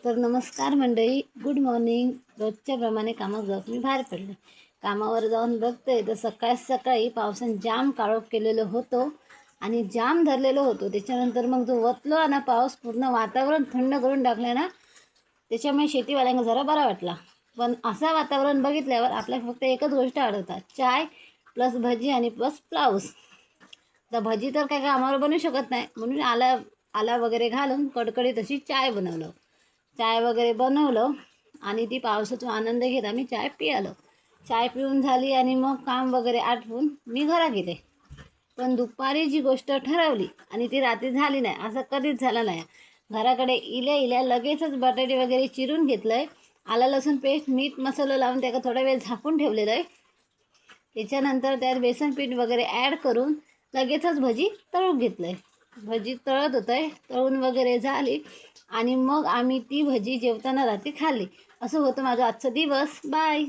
तर नमस्कार मंडळी, गुड मॉर्निंग. रोजच्या प्रमाणे कामावर जाऊन मी बाहेर पडले. कामावर जाऊन बघते तर सकाळी पावसाने जाम काळोख केलेलं होतं आणि जाम धरलेलं होतं. त्याच्यानंतर मग जो वतलो आणि पाऊस पूर्ण वातावरण थंड करून टाकलं ना, त्याच्यामुळे शेतीवाल्यांना जरा बरा वाटला. पण असं वातावरण बघितल्यावर आपल्याला फक्त एकच गोष्ट आढळतात, चाय प्लस भजी आणि प्लस पाऊस. तर भजी तर काय कामावर बनवू शकत नाही, म्हणून आला वगैरे घालून कडकडीत अशी चाय बनवलं. चाय वगैरे बनवलं आणि ती पावसाचा आनंद घेत आम्ही चाय पियालो. चाय पिऊन झाली आणि मग काम वगैरे आटवून मी घरात गेले. पण दुपारी जी गोष्ट ठरवली आणि ती रात्री झाली नाही, असं कधीच झालं नाही. घराकडे इल्या लगेचच बटाटे वगैरे चिरून घेतलं आहे. आलं लसूण पेस्ट, मीठ मसाला लावून त्याला थोडा वेळ झाकून ठेवलेलं आहे. त्याच्यानंतर त्यात बेसन पीठ वगैरे ॲड करून लगेचच भजी तळून घेतलं आहे. भजी तळत होतं आहे, तळून वगैरे झाली आणि मग आम्ही ती भजी जेवताना रात्री खाल्ली. असं होतं माझा आजचा दिवस. बाय.